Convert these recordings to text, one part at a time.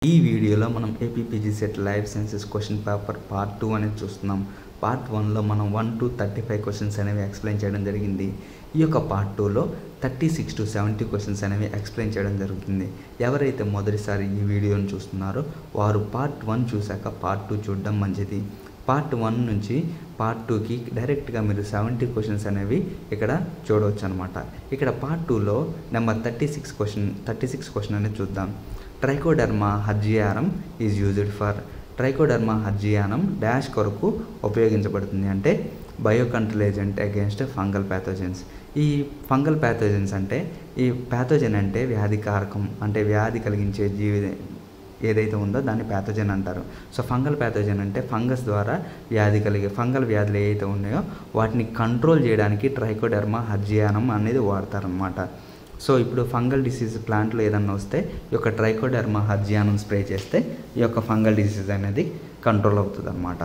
ఈ వీడియోలో మనం APPG set life sciences question paper part 2 అనేది చూస్తున్నాం. పార్ట్ 1లో మనం 1 to 35 క్వశ్చన్స్ అనేవి ఎక్స్ప్లెయిన్ చేయడం జరిగింది. ఈ యొక్క పార్ట్ 2లో 36 to 70 క్వశ్చన్స్ అనేవి ఎక్స్ప్లెయిన్ చేయడం జరుగుతుంది. ఎవరైతే మొదటిసారి ఈ వీడియోని చూస్తున్నారో వారు పార్ట్ 1 చూశాక పార్ట్ 2 చూడడం మంచిది. పార్ట్ 1 నుంచి పార్ట్ 2కి డైరెక్ట్గా మీరు 70 క్వశ్చన్స్ అనేవి ఇక్కడ చూడవచ్చు అనమాట. ఇక్కడ పార్ట్ 2లో నెంబర్ 36 క్వశ్చన్ అనేది చూద్దాం. Trichoderma harzianum is used for. Trichoderma harzianum dash కొరకు ఉపయోగించబడుతుంది అంటే biocontrol agent against fungal pathogens. ఈ ఫంగల్ ప్యాథోజన్స్ అంటే ఈ ప్యాథోజన్ అంటే వ్యాధికారకం, అంటే వ్యాధి కలిగించే జీవి ఏదైతే ఉందో దాన్ని ప్యాథోజన్ అంటారు. సో ఫంగల్ ప్యాథోజన్ అంటే ఫంగస్ ద్వారా ఫంగల్ వ్యాధులు ఏవైతే ఉన్నాయో వాటిని కంట్రోల్ చేయడానికి ట్రైకోడర్మా హర్జియానం అనేది వాడతారనమాట. సో ఇప్పుడు ఫంగల్ డిసీజ్ ప్లాంట్లో ఏదన్నా వస్తే ఈ యొక్క ట్రైకోడర్మా హర్జియానం స్ప్రే చేస్తే ఈ యొక్క ఫంగల్ డిసీజ్ అనేది కంట్రోల్ అవుతుంది అనమాట.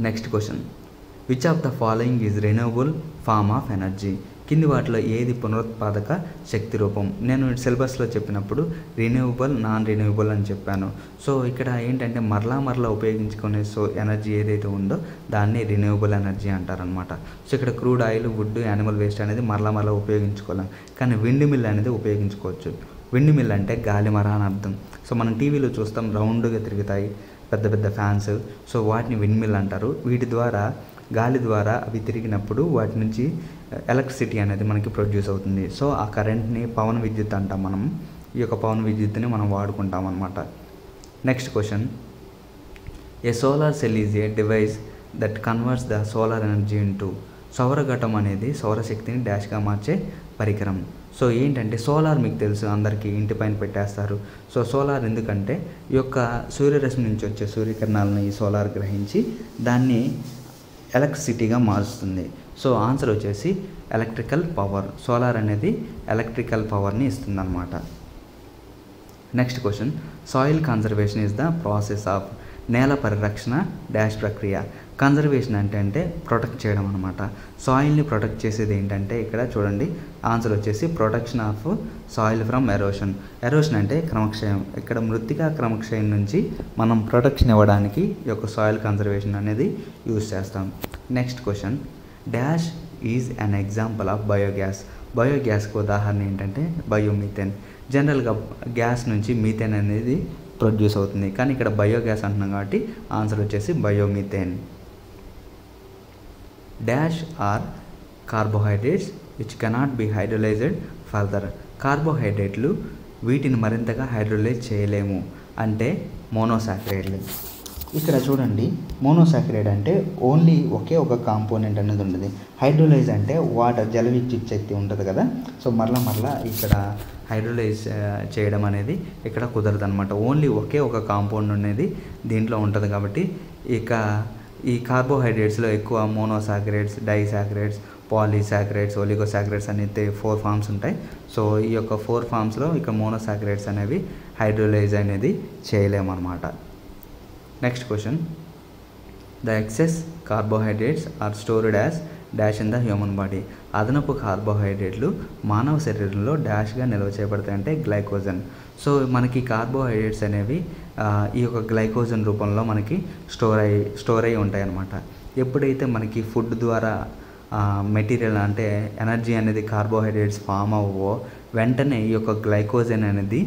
Next question, which of the following is renewable form of energy? కింది వాటిలో ఏది పునరుత్పాదక శక్తి రూపం? నేను సిలబస్లో చెప్పినప్పుడు రెన్యూవబుల్, నాన్ రెన్యూవబుల్ అని చెప్పాను. సో ఇక్కడ ఏంటంటే మరలా ఉపయోగించుకునే ఎనర్జీ ఏదైతే ఉందో దాన్ని రెన్యూవబుల్ ఎనర్జీ అంటారనమాట. సో ఇక్కడ crude oil, wood, animal waste అనేది మరలా ఉపయోగించుకోలేం, కానీ విండ్ మిల్ అనేది ఉపయోగించుకోవచ్చు. విండ్ మిల్ అంటే గాలిమర అని అర్థం. సో మనం టీవీలో చూస్తాం, రౌండ్గా తిరుగుతాయి పెద్ద పెద్ద ఫ్యాన్స్. సో వాటిని విండ్ మిల్ అంటారు. వీటి ద్వారా గాలి ద్వారా అవి తిరిగినప్పుడు వాటి నుంచి ఎలక్ట్రిసిటీ అనేది మనకి ప్రొడ్యూస్ అవుతుంది. సో ఆ కరెంట్ని పవన విద్యుత్ అంటాం మనం. ఈ యొక్క పవన విద్యుత్ని మనం వాడుకుంటాం అన్నమాట. Next question, a solar cell is a device that converts the solar energy into. సౌరఘటం అనేది సౌరశక్తిని డాష్గా మార్చే పరికరం. సో ఏంటంటే సోలార్ మీకు తెలుసు, అందరికీ ఇంటి పైన పెట్టేస్తారు. సో సోలార్ ఎందుకంటే ఈ యొక్క సూర్యరశ్మి నుంచి వచ్చే సూర్యకిరణాలను ఈ సోలార్ గ్రహించి దాన్ని ఎలక్ట్రిసిటీగా మారుస్తుంది. సో ఆన్సర్ వచ్చేసి ఎలక్ట్రికల్ పవర్. సోలార్ అనేది ఎలక్ట్రికల్ పవర్ని ఇస్తుందన్నమాట. Next question, soil conservation is the process of. నేల పరిరక్షణ డాష్ ప్రక్రియ. కన్జర్వేషన్ అంటే ప్రొటెక్ట్ చేయడం అనమాట. సాయిల్ని ప్రొటెక్ట్ చేసేది ఏంటంటే ఇక్కడ చూడండి, ఆన్సర్ వచ్చేసి protection of soil from erosion. Erosion అంటే క్రమక్షయం. ఇక్కడ మృత్తికా క్రమక్షయం నుంచి మనం ప్రొటెక్షన్ ఇవ్వడానికి ఈ యొక్క సాయిల్ కన్జర్వేషన్ అనేది యూజ్ చేస్తాం. Next question, dash is an example of biogas. బయోగ్యాస్కి ఉదాహరణ ఏంటంటే బయోమీథేన్. జనరల్గా గ్యాస్ నుంచి మీథేన్ అనేది ప్రొడ్యూస్ అవుతుంది, కానీ ఇక్కడ బయోగ్యాస్ అంటున్నాం కాబట్టి ఆన్సర్ వచ్చేసి biomethane. Dash are carbohydrates which cannot be hydrolysed further. కార్బోహైడ్రేట్లు వీటిని మరింతగా హైడ్రోలైజ్ చేయలేము అంటే మోనోసాకరైడ్లు. ఇక్కడ చూడండి, మోనోసాకరైడ్ అంటే ఓన్లీ ఒకే ఒక కాంపోనెంట్ అనేది ఉంటుంది. హైడ్రోలైజ్ అంటే వాటర్, జల విద్యుత్ శక్తి ఉంటుంది కదా. సో మరలా ఇక్కడ హైడ్రోలైజ్ చేయడం అనేది ఇక్కడ కుదరదు అనమాట. ఓన్లీ ఒకే ఒక కాంపౌండ్ అనేది దీంట్లో ఉంటుంది కాబట్టి ఇక ఈ కార్బోహైడ్రేట్స్లో ఎక్కువ మోనోసాకరైడ్స్, డైసాకరైడ్స్, పాలీసాకరైడ్స్, ఒలిగోసాకరైడ్స్ అనేది 4 ఫామ్స్ ఉంటాయి. సో ఈ యొక్క 4 ఫామ్స్లో ఇక మోనోసాకరైడ్స్ అనేవి హైడ్రోలైజ్ అనేది చేయలేమన్నమాట. Next question, the excess carbohydrates are stored as dash in the human body. అదనపు కార్బోహైడ్రేట్లు మానవ శరీరంలో డాష్గా నిల్వ చేయబడతాయంటే గ్లైకోజన్. సో మనకి కార్బోహైడ్రేట్స్ అనేవి ఈ యొక్క గ్లైకోజన్ రూపంలో మనకి స్టోర్ అయి ఉంటాయి అన్నమాట. ఎప్పుడైతే మనకి ఫుడ్ ద్వారా మెటీరియల్ అంటే ఎనర్జీ అనేది కార్బోహైడ్రేట్స్ ఫామ్ అవ్వవో వెంటనే ఈ యొక్క గ్లైకోజన్ అనేది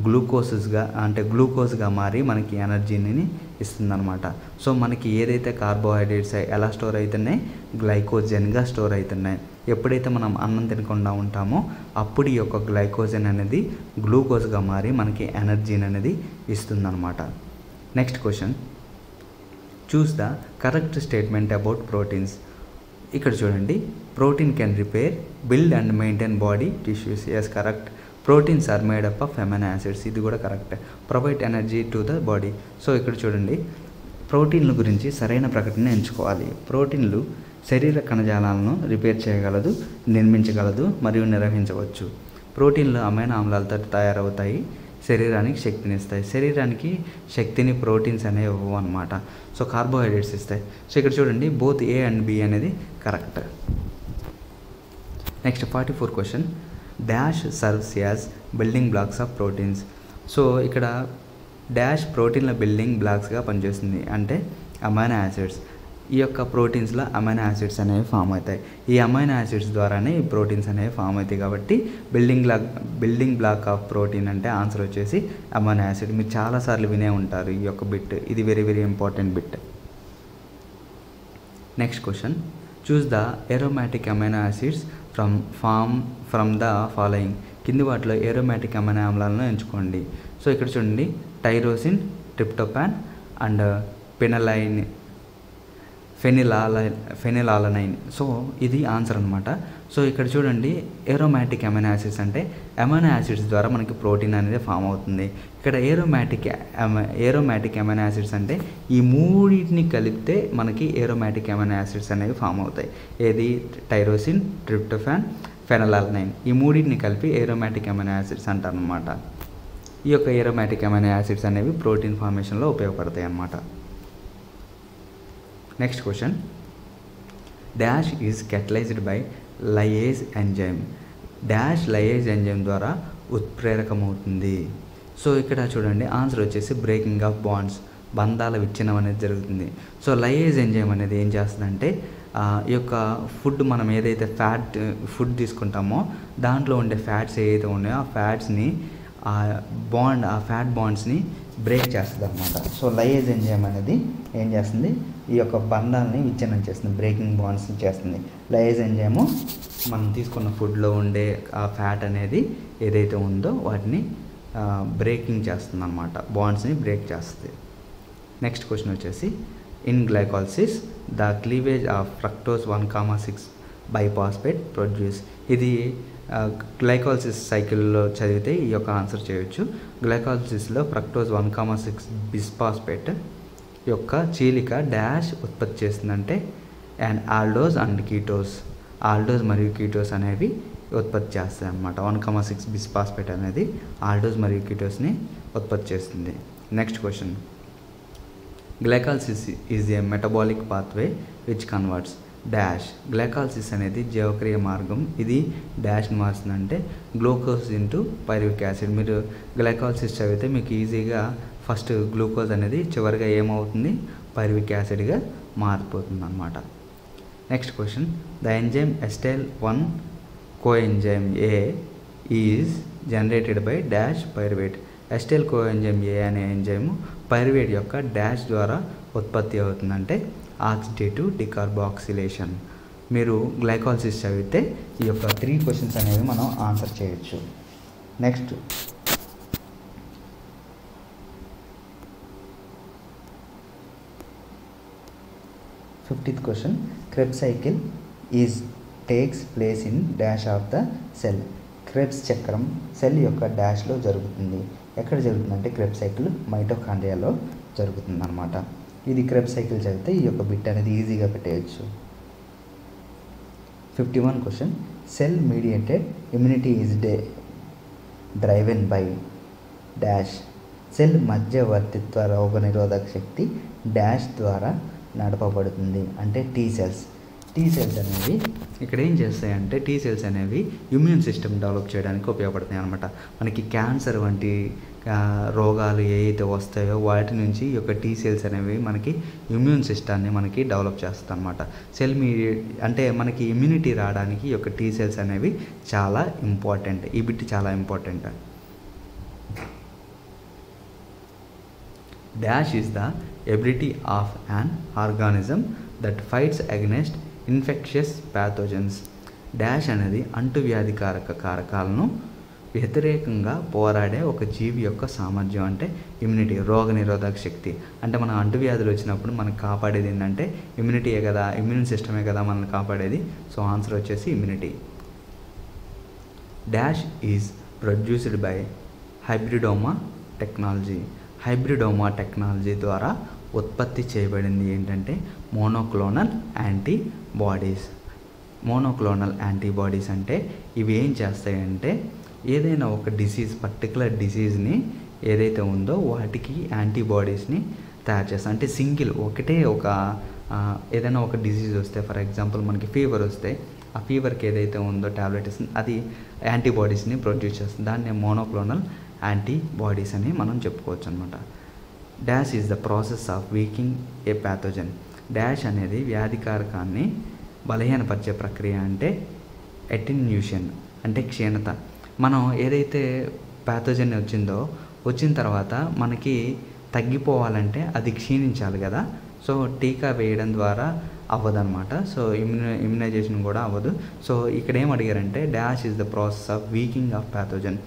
గ్లూకోజ్గా మారి మనకి ఎనర్జీని ఇస్తుందన్నమాట. సో మనకి ఏదైతే కార్బోహైడ్రేట్స్ ఎలా స్టోర్ అవుతున్నాయి, గ్లైకోజన్గా స్టోర్ అవుతున్నాయి. ఎప్పుడైతే మనం అన్నం తినకుండా ఉంటామో అప్పుడు ఈ యొక్క గ్లైకోజన్ అనేది గ్లూకోజ్గా మారి మనకి ఎనర్జీని అనేది ఇస్తుందన్నమాట. Next question, choose the correct statement about proteins. ఇక్కడ చూడండి, protein can repair, build and maintain body tissues. Yes, correct. Proteins are made up of amino acids. ఇది కూడా correct. Provide energy to the body. So ఇక్కడ చూడండి, ప్రోటీన్ల గురించి సరైన ప్రకటన ఎంచుకోవాలి. ప్రోటీన్లు శరీర కణజాలాలను రిపేర్ చేయగలదు, నిర్మించగలదు మరియు నిర్వహించవచ్చు. ప్రోటీన్లు అమైనో ఆమ్లాలతో తయారవుతాయి, శరీరానికి శక్తిని ఇస్తాయి. శరీరానికి శక్తిని ప్రోటీన్స్ అనేవి ఇవ్వవు అనమాట. సో కార్బోహైడ్రేట్స్ ఇస్తాయి. సో ఇక్కడ చూడండి, బోత్ ఏ అండ్ బి అనేది correct. Next 44 question, dash serves as building blocks of proteins. So ఇక్కడ డాష్ ప్రోటీన్ల బిల్డింగ్ బ్లాక్స్గా పనిచేస్తుంది, అంటే అమైనో యాసిడ్స్. ఈ యొక్క ప్రోటీన్స్లో అమైనో యాసిడ్స్ అనేవి ఫామ్ అవుతాయి. ఈ అమైనో యాసిడ్స్ ద్వారానే ఈ ప్రోటీన్స్ అనేవి ఫామ్ అవుతాయి. కాబట్టి బిల్డింగ్ బ్లాక్ ఆఫ్ ప్రోటీన్ అంటే ఆన్సర్ వచ్చేసి అమైనో యాసిడ్. మీరు చాలాసార్లు వినే ఉంటారు ఈ యొక్క బిట్, ఇది very very important bit. Next question, choose the aromatic amino acids from the following. కింది వాటిలో ఏరోమాటిక్ అమైనో ఆమ్లాలను ఎంచుకోండి. సో ఇక్కడ చూడండి, tyrosine, tryptophan and phenylalanine. So ఇది ఆన్సర్ అనమాట. సో ఇక్కడ చూడండి, ఏరోమాటిక్ అమైనో యాసిడ్స్ అంటే అమైనో యాసిడ్స్ ద్వారా మనకి ప్రోటీన్ అనేది ఫామ్ అవుతుంది. ఇక్కడ ఏరోమాటిక్ అమైనో యాసిడ్స్ అంటే ఈ మూడింటిని కలిపితే మనకి ఏరోమాటిక్ అమైనో యాసిడ్స్ అనేవి ఫామ్ అవుతాయి. ఏది? Tyrosine, tryptophan, phenylalanine. ఈ మూడింటిని కలిపి ఏరోమాటిక్ అమైనో యాసిడ్స్ అంటారు అనమాట. ఈ యొక్క ఏరోమాటిక్ అమైనో యాసిడ్స్ అనేవి ప్రోటీన్ ఫార్మేషన్లో ఉపయోగపడతాయి అన్నమాట. Next question, dash is catalyzed by lyase enzyme. Dash lyase enzyme ద్వారా ఉత్ప్రేరకమవుతుంది. సో ఇక్కడ చూడండి, ఆన్సర్ వచ్చేసి బ్రేకింగ్ ఆఫ్ బాండ్స్, బంధాల విచ్ఛిన్నం అనేది జరుగుతుంది. సో లయేజ్ ఎంజైమ్ అనేది ఏం చేస్తుందంటే ఈ యొక్క ఫుడ్, మనం ఏదైతే ఫుడ్ తీసుకుంటామో దాంట్లో ఉండే ఫ్యాట్స్ ఏవైతే ఉన్నాయో ఆ ఫ్యాట్స్ని ఆ ఫ్యాట్ బాండ్స్ని బ్రేక్ చేస్తుంది అనమాట. సో లయేజ్ ఎంజైమ్ అనేది ఏం చేస్తుంది? ఈ యొక్క బంధాలని విచ్ఛిన్నం చేస్తుంది, బ్రేకింగ్ బాండ్స్ని చేస్తుంది. లయేజ్ ఎంజైము మనం తీసుకున్న ఫుడ్లో ఉండే ఆ ఫ్యాట్ అనేది ఏదైతే ఉందో వాటిని బ్రేకింగ్ చేస్తుంది అనమాట, బాండ్స్ని బ్రేక్ చేస్తుంది. నెక్స్ట్ క్వశ్చన్ వచ్చేసి, in glycolysis the cleavage of fructose 1,6 biphosphate produce. ఇది గ్లైకాలసిస్ సైకిల్లో చదివితే ఈ యొక్క ఆన్సర్ చేయొచ్చు. గ్లైకాలసిస్లో ఫ్రక్టోజ్ 1,6 బిస్ఫాస్ఫేట్ యొక్క చీలిక డాష్ ఉత్పత్తి చేస్తుందంటే and aldose and ketose. Aldose మరియు కీటోస్ అనేవి ఉత్పత్తి చేస్తాయి అన్నమాట. 1,6 బిస్ఫాస్ఫేట్ అనేది ఆల్డోస్ మరియు కీటోస్ని ఉత్పత్తి చేస్తుంది. Next question, glycolysis is a metabolic pathway which converts dash. Glycolysis అనేది జీవక్రియ మార్గం, ఇది డాష్ని మారుస్తుందంటే గ్లూకోజ్ ఇంటూ పైరువిక్ యాసిడ్. మీరు గ్లైకాలసిస్ చదివితే మీకు ఈజీగా ఫస్ట్ గ్లూకోజ్ అనేది చివరిగా ఏమవుతుంది? పైరువిక్ యాసిడ్గా మారిపోతుంది అన్నమాట. Next question, the enzyme ఎస్టైల్ 1 coenzyme A is generated by dash pyruvate. ఎస్టైల్ coenzyme ఏ అనే ఎంజైమ్ పైరువేట్ యొక్క డాష్ ద్వారా ఉత్పత్తి అవుతుందంటే ఆక్సిడేటివ్ డికార్బాక్సిలేషన్. మీరు గ్లైకాలసిస్ చదివితే ఈ యొక్క 3 క్వశ్చన్స్ అనేవి మనం ఆన్సర్ చేయొచ్చు. Next, fifth question, Krebs cycle takes place in dash of the cell. Krebs చక్రం సెల్ యొక్క డాష్లో జరుగుతుంది. ఎక్కడ జరుగుతుందంటే క్రెబ్స్ సైకిల్ మైటోకాండ్రియాలో జరుగుతుంది అనమాట. ఇది క్రెబ్స్ సైకిల్ చదివితే ఈ యొక్క బిట్ అనేది ఈజీగా పెట్టేయచ్చు. 51 question, cell mediated immunity is driven by dash. Cell మధ్యవర్తిత్వ రోగనిరోధక శక్తి డాష్ ద్వారా నడపబడుతుంది అంటే టీ సెల్స్. టీ సెల్స్ అనేవి ఇక్కడ ఏం చేస్తాయంటే టీ సెల్స్ అనేవి ఇమ్యూన్ సిస్టమ్ డెవలప్ చేయడానికి ఉపయోగపడతాయి అనమాట. మనకి క్యాన్సర్ వంటి రోగాలు ఏవైతే వస్తాయో వాటి నుంచి ఈ యొక్క టీ సెల్స్ అనేవి మనకి ఇమ్యూన్ సిస్టాన్ని మనకి డెవలప్ చేస్తాయి అనమాట. సెల్ అంటే మనకి ఇమ్యూనిటీ రావడానికి ఈ యొక్క టీ సెల్స్ అనేవి చాలా ఇంపార్టెంట్. ఈ బిట్ చాలా important. Dash is the ability of an organism that fights against infectious pathogens. Dash అనేది అంటువ్యాధికారక కారకాలను వ్యతిరేకంగా పోరాడే ఒక జీవి యొక్క సామర్థ్యం అంటే ఇమ్యూనిటీ, రోగనిరోధక శక్తి. అంటే మన అంటువ్యాధులు వచ్చినప్పుడు మనకు కాపాడేది ఏంటంటే ఇమ్యూనిటీయే కదా, ఇమ్యూన్ సిస్టమే కదా మనల్ని కాపాడేది. సో ఆన్సర్ వచ్చేసి immunity. Dash is produced by hybridoma technology. Hybridoma technology ద్వారా ఉత్పత్తి చేయబడింది ఏంటంటే మోనోక్లోనల్ యాంటీబాడీస్. మోనోక్లోనల్ యాంటీబాడీస్ అంటే ఇవి ఏం చేస్తాయంటే ఏదైనా ఒక పర్టికులర్ డిసీజ్ని ఏదైతే ఉందో వాటికి యాంటీబాడీస్ని తయారు చేస్తాయి. అంటే ఒకటే ఏదైనా ఒక డిసీజ్ వస్తే, ఫర్ ఎగ్జాంపుల్ మనకి ఫీవర్ వస్తే ఆ ఫీవర్కి ఏదైతే ఉందో టాబ్లెట్ అది యాంటీబాడీస్ని ప్రొడ్యూస్ చేస్తుంది. దాన్ని మోనోక్లోనల్ యాంటీబాడీస్ అని మనం చెప్పుకోవచ్చు అనమాట. Dash is the process of weakening a pathogen. Dash అనేది వ్యాధికారకాన్ని బలహీనపరిచే ప్రక్రియ అంటే అటెన్యూషన్ అంటే క్షీణత. మనం ఏదైతే ప్యాథోజన్ వచ్చిన తర్వాత మనకి తగ్గిపోవాలంటే అది క్షీణించాలి కదా. సో టీకా వేయడం ద్వారా అవ్వదన్నమాట. సో ఇమ్యునైజేషన్ కూడా అవ్వదు. సో ఇక్కడ ఏం అడిగారంటే dash is the process of weakening of pathogen.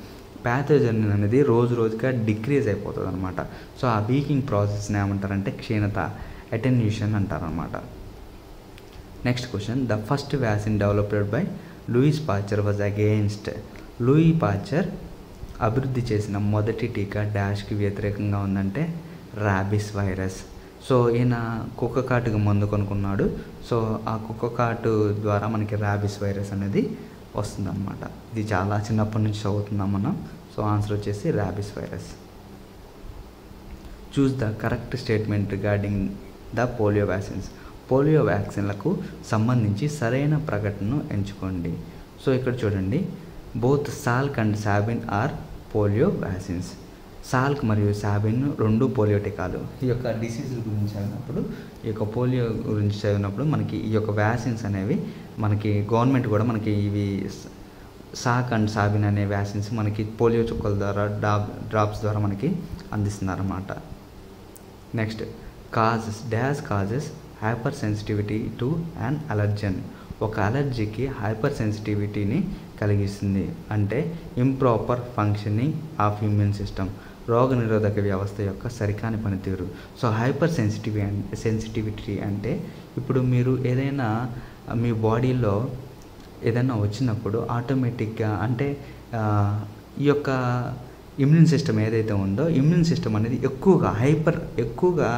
Pathogen అనేది రోజుగా డిక్రీజ్ అయిపోతుంది అనమాట. సో ఆ వీకింగ్ ప్రాసెస్ని ఏమంటారంటే క్షీణత, అటెన్యూషన్ అంటారనమాట. Next question, the first vaccine developed by Louis Pasteur was against. Louis Pasteur అభివృద్ధి చేసిన మొదటి టీకా డాష్కి వ్యతిరేకంగా ఉందంటే ర్యాబిస్ వైరస్. సో ఈయన కుక్క కాటుకు మందు కొనుక్కున్నాడు. సో ఆ కుక్క కాటు ద్వారా మనకి ర్యాబిస్ వైరస్ అనేది వస్తుందన్నమాట. ఇది చాలా చిన్నప్పటి నుంచి చదువుతున్నాం మనం. సో ఆన్సర్ వచ్చేసి rabies virus. Choose the correct statement regarding the polio vaccines. Polio వ్యాక్సిన్లకు సంబంధించి సరైన ప్రకటనను ఎంచుకోండి. సో ఇక్కడ చూడండి, both Salk and Sabin are polio vaccines. Salk మరియు సాబిన్ రెండు పోలియో టీకాలు. ఈ యొక్క డిసీజ్ గురించి చదివినప్పుడు, ఈ యొక్క పోలియో గురించి చదివినప్పుడు మనకి ఈ యొక్క వ్యాక్సిన్స్ అనేవి మనకి గవర్నమెంట్ కూడా మనకి ఇవి సాక్ అండ్ సాబిన్ అనే వ్యాక్సిన్స్ మనకి పోలియో చుక్కల ద్వారా డ్రాప్స్ ద్వారా మనకి అందిస్తున్నారన్నమాట. Next, causes hypersensitivity to an allergen. ఒక అలర్జీకి హైపర్ సెన్సిటివిటీని కలిగిస్తుంది అంటే improper functioning of immune system, రోగనిరోధక వ్యవస్థ యొక్క సరికాని పనితీరు. సో హైపర్ సెన్సిటివిటీ అంటే ఇప్పుడు మీరు ఏదైనా మీ బాడీలో ఏదైనా వచ్చినప్పుడు ఆటోమేటిక్గా అంటే ఈ యొక్క ఇమ్యూన్ సిస్టమ్ ఏదైతే ఉందో ఇమ్యూన్ సిస్టమ్ అనేది ఎక్కువగా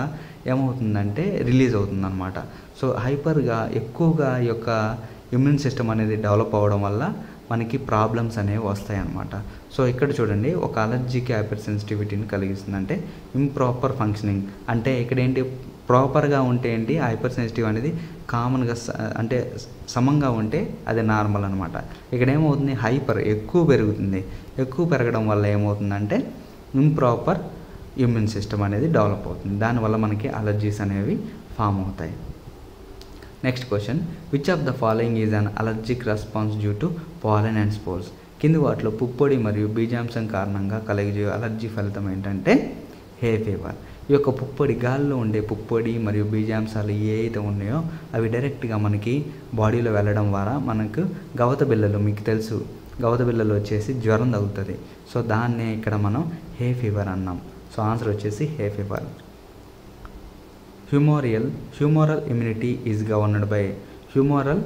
ఏమవుతుందంటే రిలీజ్ అవుతుందన్నమాట. సో ఎక్కువగా ఈ యొక్క ఇమ్యూన్ సిస్టమ్ అనేది డెవలప్ అవ్వడం వల్ల మనకి ప్రాబ్లమ్స్ అనేవి వస్తాయి అన్నమాట. సో ఇక్కడ చూడండి, ఒక అలర్జీకి హైపర్ సెన్సిటివిటీని కలిగిస్తుందంటే ఇంప్రాపర్ ఫంక్షనింగ్ అంటే ఇక్కడ ఏంటి, ప్రాపర్గా ఉంటే ఏంటి హైపర్ సెన్సిటివ్ అనేది కామన్గా అంటే సమంగా ఉంటే అది నార్మల్ అనమాట. ఇక్కడ ఏమవుతుంది, ఎక్కువ పెరగడం వల్ల ఏమవుతుందంటే ఇంప్రాపర్ ఇమ్యూన్ సిస్టమ్ అనేది డెవలప్ అవుతుంది. దానివల్ల మనకి అలర్జీస్ అనేవి ఫామ్ అవుతాయి. Next question, which of the following is an allergic response due to pollen and spores. కింది వాటిలో పుప్పొడి మరియు బీజాంశం కారణంగా కలిగే అలర్జీ ఫలితం ఏంటంటే హే ఫీవర్. ఈ యొక్క గాలిలో ఉండే పుప్పొడి మరియు బీజాంశాలు ఏవైతే ఉన్నాయో అవి డైరెక్ట్గా మనకి బాడీలో వెళ్ళడం ద్వారా మనకు మీకు తెలుసు గవత బిళ్ళలు వచ్చేసి జ్వరం తగ్గుతుంది. సో దాన్నే ఇక్కడ మనం హే ఫీవర్ అన్నాం. సో ఆన్సర్ వచ్చేసి hay fever. Humoral immunity is governed by. Humoral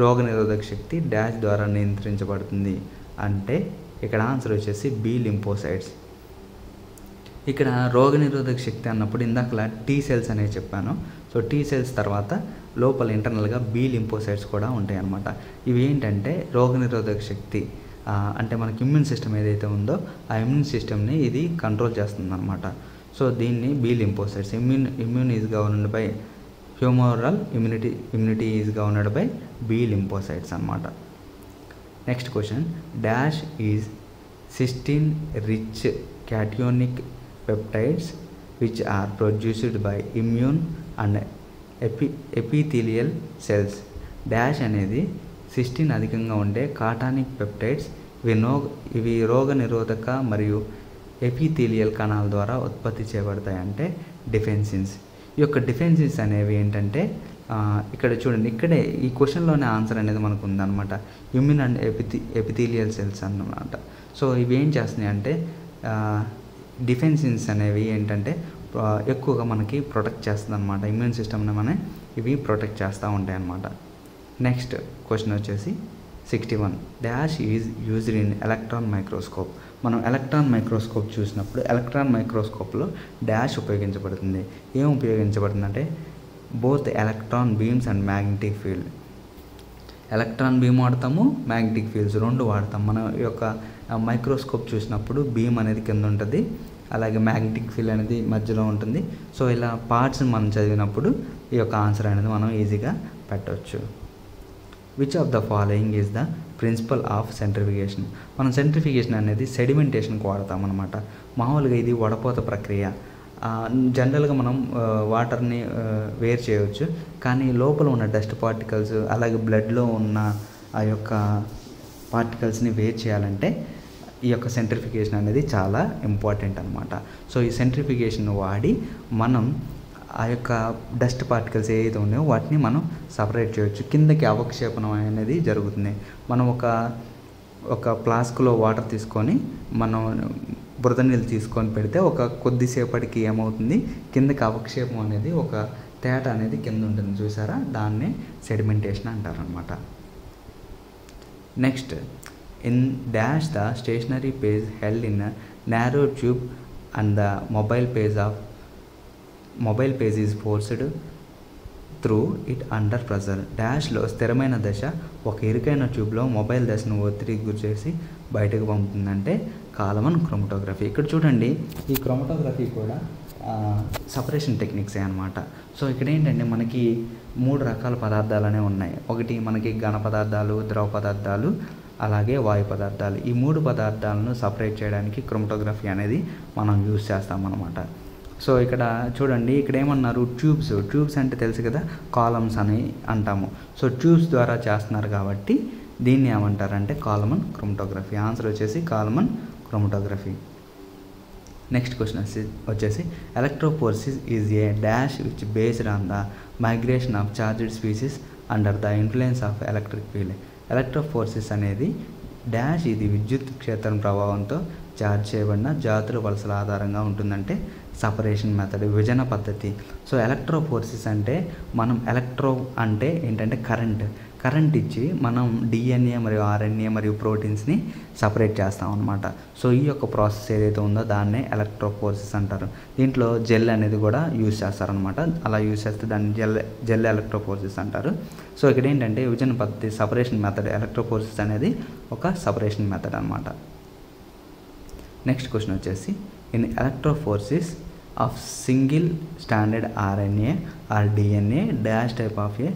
రోగనిరోధక శక్తి డాష్ ద్వారా నియంత్రించబడుతుంది అంటే ఇక్కడ ఆన్సర్ వచ్చేసి బి లింఫోసైట్స్. ఇక్కడ రోగనిరోధక శక్తి అన్నప్పుడు ఇందాకలా టీ సెల్స్ అనేవి చెప్పాను. సో టీ సెల్స్ తర్వాత లోపల ఇంటర్నల్గా బి లింఫోసైట్స్ కూడా ఉంటాయి అన్నమాట. ఇవి ఏంటంటే రోగనిరోధక శక్తి అంటే మనకి ఇమ్యూన్ సిస్టమ్ ఏదైతే ఉందో ఆ ఇమ్యూన్ సిస్టమ్ని ఇది కంట్రోల్ చేస్తుంది అనమాట. సో దీన్ని B lymphocytes. Immune is governed by humoral immunity is governed by B lymphocytes అనమాట. Next question, dash is cysteine rich cationic peptides which are produced by immune and epithelial cells. Dash అనేది cysteine అధికంగా ఉండే కాటానిక్ peptides. ఇవి రోగ నిరోధక మరియు epithelial కణాల ద్వారా ఉత్పత్తి చేయబడతాయి అంటే డిఫెన్సిన్స్. ఈ యొక్క డిఫెన్సిన్స్ అనేవి ఏంటంటే ఇక్కడ చూడండి, ఇక్కడే ఈ క్వశ్చన్లోనే ఆన్సర్ అనేది మనకు ఉందన్నమాట. ఇమ్యూన్ అండ్ ఎపిథీలియల్ సెల్స్ అన్నమాట. సో ఇవి ఏం చేస్తున్నాయి అంటే డిఫెన్సిన్స్ అనేవి ఏంటంటే ఎక్కువగా మనకి ప్రొటెక్ట్ చేస్తుంది అనమాట. ఇమ్యూన్ సిస్టమ్ని ఇవి ప్రొటెక్ట్ చేస్తూ ఉంటాయి అన్నమాట. నెక్స్ట్ క్వశ్చన్ వచ్చేసి 61. Dash is used in electron microscope. మనం ఎలక్ట్రాన్ మైక్రోస్కోప్ చూసినప్పుడు ఎలక్ట్రాన్ మైక్రోస్కోప్లో డాష్ ఉపయోగించబడుతుంది. ఏం ఉపయోగించబడుతుందంటే both electron beams and magnetic field. Electron beam వాడతాము, మ్యాగ్నెటిక్ ఫీల్డ్స్ రెండు వాడతాం. మనం ఈ యొక్క మైక్రోస్కోప్ చూసినప్పుడు బీమ్ అనేది కింద ఉంటుంది, అలాగే మ్యాగ్నెటిక్ ఫీల్డ్ అనేది మధ్యలో ఉంటుంది. సో ఇలా పార్ట్స్ మనం చదివినప్పుడు ఈ యొక్క ఆన్సర్ అనేది మనం ఈజీగా పెట్టవచ్చు. Which of the following is the principle of centrifugation. మనం సెంట్రిఫికేషన్ అనేది సెడిమెంటేషన్కి వాడతాం అనమాట. మామూలుగా ఇది వడపోత ప్రక్రియ. జనరల్గా మనం వాటర్ని వేరు చేయవచ్చు, కానీ లోపల ఉన్న డస్ట్ పార్టికల్స్ అలాగే బ్లడ్లో ఉన్న ఆ యొక్క పార్టికల్స్ని వేరు చేయాలంటే ఈ యొక్క సెంట్రిఫికేషన్ అనేది చాలా ఇంపార్టెంట్ అనమాట. సో ఈ సెంట్రిఫికేషన్ వాడి మనం ఆ యొక్క డస్ట్ పార్టికల్స్ ఏవైతే ఉన్నాయో వాటిని మనం సపరేట్ చేయవచ్చు. కిందకి అవక్షేపణం అనేది జరుగుతుంది. మనం ఒక ఫ్లాస్క్లో వాటర్ తీసుకొని మనం బురద నీళ్ళు తీసుకొని పెడితే ఒక కొద్దిసేపటికి ఏమవుతుంది, కిందకి అవక్షేపం అనేది ఒక తేట అనేది కింద ఉంటుంది చూసారా, దాన్నే సెడిమెంటేషన్ అంటారనమాట. Next, in dash the stationary phase held in narrow tube and the mobile phase is forced through it under pressure. డాష్లో స్థిరమైన దశ ఒక ఇరుకైన ట్యూబ్లో మొబైల్ దశను ఒత్తిడికి గురిచేసి బయటకు పంపుతుందంటే కాలమన్ క్రోమటోగ్రఫీ. ఇక్కడ చూడండి, ఈ క్రోమటోగ్రఫీ కూడా సపరేషన్ టెక్నిక్సే అనమాట. సో ఇక్కడ ఏంటంటే మనకి 3 రకాల పదార్థాలనే ఉన్నాయి. ఒకటి మనకి ఘన పదార్థాలు, ద్రవ పదార్థాలు, అలాగే వాయు పదార్థాలు. ఈ 3 పదార్థాలను సపరేట్ చేయడానికి క్రోమటోగ్రఫీ అనేది మనం యూజ్ చేస్తామన్నమాట. సో ఇక్కడ చూడండి, ఇక్కడ ఏమన్నారు, ట్యూబ్స్ అంటే తెలుసు కదా, కాలమ్స్ అని అంటాము. సో ట్యూబ్స్ ద్వారా చేస్తున్నారు కాబట్టి దీన్ని ఏమంటారంటే కాలమన్ క్రోమటోగ్రఫీ. ఆన్సర్ వచ్చేసి కాలమన్ క్రోమటోగ్రఫీ. నెక్స్ట్ క్వశ్చన్ వచ్చేసి electrophoresis is a dash which based on the migration of charged species under the influence of electric field. Electrophoresis అనేది డాష్ ఇది విద్యుత్ క్షేత్రం ప్రభావంతో చార్జ్ చేయబడిన జాతుల వలసల ఆధారంగా ఉంటుందంటే సపరేషన్ మెథడ్, విభజన పద్ధతి. సో ఎలక్ట్రోఫోరెసిస్ అంటే మనం ఎలక్ట్రో అంటే ఏంటంటే కరెంట్ ఇచ్చి మనం డిఎన్ఏ మరియు ఆర్ఎన్ఏ మరియు ప్రోటీన్స్ని సపరేట్ చేస్తాం అనమాట. సో ఈ యొక్క ప్రాసెస్ ఏదైతే ఉందో దాన్నే ఎలక్ట్రోఫోరెసిస్ అంటారు. దీంట్లో జెల్ అనేది కూడా యూజ్ చేస్తారనమాట. అలా యూజ్ చేస్తే దాన్ని జెల్ ఎలక్ట్రోఫోరెసిస్ అంటారు. సో ఇక్కడ ఏంటంటే విభజన పద్ధతి, సపరేషన్ మెథడ్. ఎలక్ట్రోఫోరెసిస్ అనేది ఒక సపరేషన్ మెథడ్ అనమాట. నెక్స్ట్ క్వశ్చన్ వచ్చేసి in electrophoresis of single standard RNA or DNA dash type of a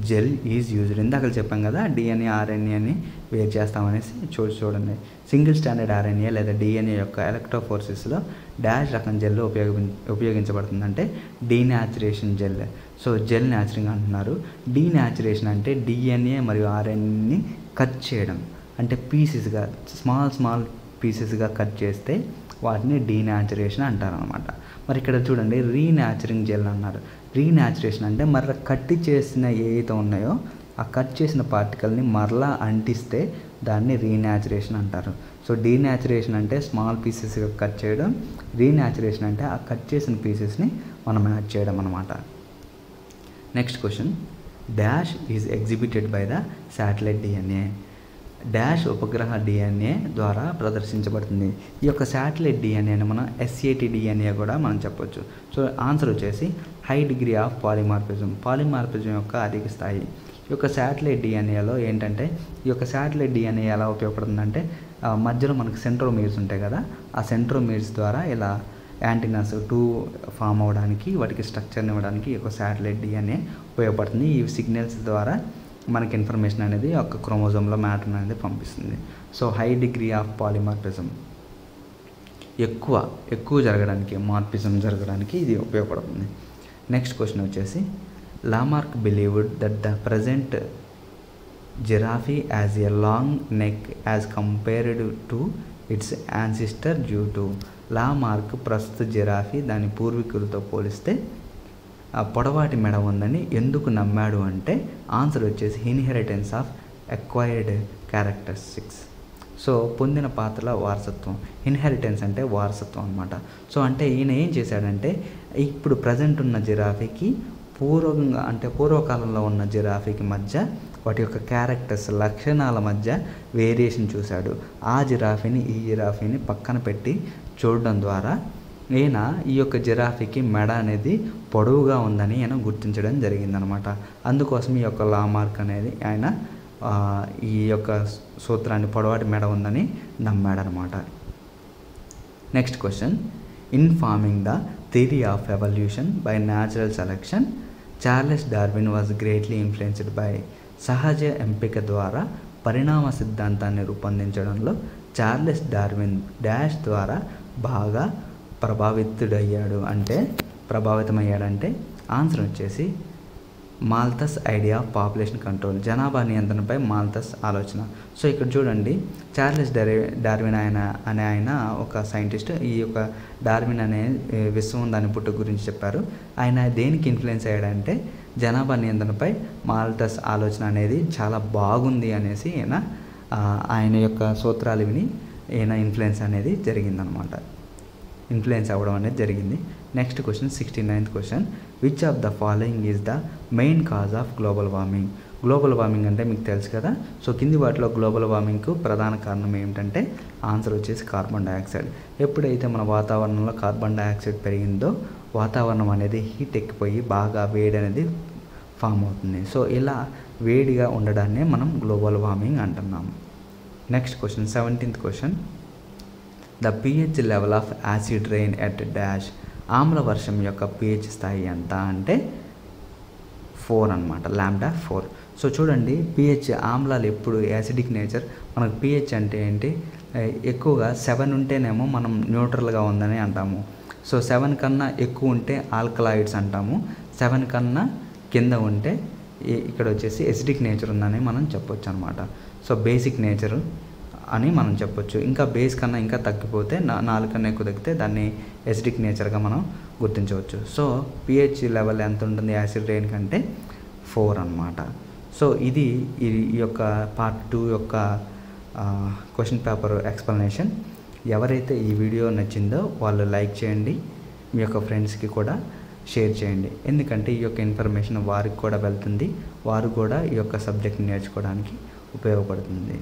gel is used. ఇందాక చెప్పాం కదా డిఎన్ఏ ఆర్ఎన్ఏని వేరు చేస్తామనేసి. చూడండి, సింగిల్ స్టాండర్డ్ ఆర్ఎన్ఏ లేదా డిఎన్ఏ యొక్క ఎలక్ట్రోఫోరెసిస్లో డాష్ రకం జెల్ ఉపయోగించబడుతుందంటే డీనాచురేషన్ జెల్. సో జెల్ న్యాచురింగ్ అంటున్నారు. డీనాచురేషన్ అంటే డిఎన్ఏ మరియు ఆర్ఎన్ఏని కట్ చేయడం, అంటే పీసెస్గా స్మాల్ పీసెస్గా కట్ చేస్తే వాటిని డీనాచురేషన్ అంటారనమాట. మరి ఇక్కడ చూడండి, రీనాచురింగ్ జెల్ అన్నారు. రీనాచురేషన్ అంటే మరలా కట్ చేసిన ఏవైతే ఉన్నాయో ఆ కట్ చేసిన పార్టికల్ని మరలా అంటిస్తే దాన్ని రీనాచురేషన్ అంటారు. సో డీనాచురేషన్ అంటే స్మాల్ పీసెస్గా కట్ చేయడం, రీనాచురేషన్ అంటే ఆ కట్ చేసిన పీసెస్ని మనం యాడ్ చేయడం అనమాట. Next question, dash is exhibited by the satellite DNA. Dash ఉపగ్రహ డిఎన్ఏ ద్వారా ప్రదర్శించబడుతుంది. ఈ యొక్క శాటిలైట్ డిఎన్ఏని మనం SAT డిఎన్ఏ కూడా మనం చెప్పొచ్చు. సో ఆన్సర్ వచ్చేసి హై డిగ్రీ ఆఫ్ పాలిమార్ఫిజం యొక్క అధిక స్థాయి. ఈ యొక్క శాటిలైట్ డిఎన్ఏలో ఏంటంటే, ఈ యొక్క శాటిలైట్ డిఎన్ఏ ఎలా ఉపయోగపడుతుందంటే మధ్యలో మనకు సెంట్రోమీర్స్ ఉంటాయి కదా, ఆ సెంట్రోమీర్స్ ద్వారా ఇలా యాంటీనాస్ ఫామ్ అవ్వడానికి, వాటికి స్ట్రక్చర్ని ఇవ్వడానికి ఈ యొక్క శాటిలైట్ డిఎన్ఏ ఉపయోగపడుతుంది. ఈ సిగ్నల్స్ ద్వారా మనకి ఇన్ఫర్మేషన్ అనేది ఒక క్రోమోజోమ్లో మ్యాటర్ అనేది పంపిస్తుంది. So high degree of polymorphism ఎక్కువ జరగడానికి, మార్ఫిజం జరగడానికి ఇది ఉపయోగపడుతుంది. నెక్స్ట్ క్వశ్చన్ వచ్చేసి Lamarck believed that the present giraffe as a long neck as compared to it's ancestor due to. Lamarck ప్రస్తుత జిరాఫీ దాని పూర్వీకులతో పోలిస్తే పొడవాటి మెడ ఉందని ఎందుకు నమ్మాడు అంటే ఆన్సర్ వచ్చేసి inheritance of acquired characteristics. So పొందిన పాత్రల వారసత్వం. ఇన్హెరిటెన్స్ అంటే వారసత్వం అనమాట. సో అంటే ఈయన ఏం చేశాడంటే ఇప్పుడు ప్రజెంట్ ఉన్న జిరాఫీకి పూర్వకాలంలో ఉన్న జిరాఫీకి మధ్య వాటి యొక్క క్యారెక్టర్స్, లక్షణాల మధ్య వేరియేషన్ చూశాడు. ఆ జిరాఫీని ఈ జిరాఫీని పక్కన పెట్టి చూడడం ద్వారా ఈయన ఈ యొక్క జిరాఫీకి మెడ అనేది పొడవుగా ఉందని ఈయన గుర్తించడం జరిగిందనమాట. అందుకోసం ఈ యొక్క లామార్క్ అనేది ఆయన ఈ యొక్క సూత్రాన్ని పొడవాటి మెడ ఉందని నమ్మాడనమాట. Next question, in forming the theory of evolution by natural selection Charles Darwin was greatly influenced by. సహజ ఎంపిక ద్వారా పరిణామ సిద్ధాంతాన్ని రూపొందించడంలో చార్లెస్ డార్విన్ డాష్ ద్వారా బాగా ప్రభావితమయ్యాడంటే ఆన్సర్ వచ్చేసి Malthus idea of population control, జనాభా నియంత్రణపై మాల్థస్ ఆలోచన. సో ఇక్కడ చూడండి, చార్లెస్ డార్విన్ ఆయన ఒక సైంటిస్ట్. ఈ యొక్క డార్విన్ అనే విశ్వం దాని పుట్టు గురించి చెప్పారు. ఆయన దేనికి ఇన్ఫ్లుయెన్స్ అయ్యాడంటే జనాభా నియంత్రణపై మాల్థస్ ఆలోచన అనేది చాలా బాగుంది అనేసి ఆయన యొక్క సూత్రాలు విని ఈయన ఇన్ఫ్లుయెన్స్ అవ్వడం అనేది జరిగింది. Next question 69th question, which of the following is the main cause of global warming? Global warming అంటే మీకు తెలుసు కదా. సో కింది వాటిలో గ్లోబల్ వార్మింగ్కు ప్రధాన కారణం ఏమిటంటే ఆన్సర్ వచ్చేసి కార్బన్ డైఆక్సైడ్. ఎప్పుడైతే మన వాతావరణంలో కార్బన్ డైఆక్సైడ్ పెరిగిందో వాతావరణం అనేది హీట్ ఎక్కిపోయి బాగా వేడి అనేది ఫామ్ అవుతుంది. సో ఇలా వేడిగా ఉండడాన్నే మనం గ్లోబల్ వార్మింగ్ అంటున్నాము. Next question 17th question, the pH level of acid rain at dash? ఆమ్ల వర్షం యొక్క pH స్థాయి ఎంత అంటే 4 అనమాట, λ4. సో చూడండి, pH ఆమ్లాలు ఎప్పుడు యాసిడిక్ నేచర్. మనకు pH అంటే ఏంటి, ఎక్కువగా 7 ఉంటేనేమో మనం న్యూట్రల్గా ఉందని అంటాము. సో 7 కన్నా ఎక్కువ ఉంటే ఆల్కలాయిడ్స్ అంటాము. 7 కన్నా కింద ఉంటే ఇక్కడ వచ్చేసి ఎసిడిక్ నేచర్ ఉందని మనం చెప్పొచ్చు అనమాట. సో బేసిక్ నేచర్ అని మనం చెప్పొచ్చు. ఇంకా బేస్ కన్నా ఇంకా తగ్గిపోతే 4 కన్నా ఎక్కువ తగ్గితే దాన్ని ఎసిడిక్ నేచర్గా మనం గుర్తించవచ్చు. సో pH లెవెల్ ఎంత ఉంటుంది యాసిడ్ రెయిన్ కంటే 4 అనమాట. సో ఇది ఈ యొక్క పార్ట్ 2 యొక్క క్వశ్చన్ పేపర్ ఎక్స్ప్లెనేషన్. ఎవరైతే ఈ వీడియో నచ్చిందో వాళ్ళు లైక్ చేయండి, మీ యొక్క ఫ్రెండ్స్కి కూడా షేర్ చేయండి. ఎందుకంటే ఈ యొక్క ఇన్ఫర్మేషన్ వారికి కూడా వెళ్తుంది, వారు కూడా ఈ యొక్క సబ్జెక్ట్ని నేర్చుకోవడానికి ఉపయోగపడుతుంది.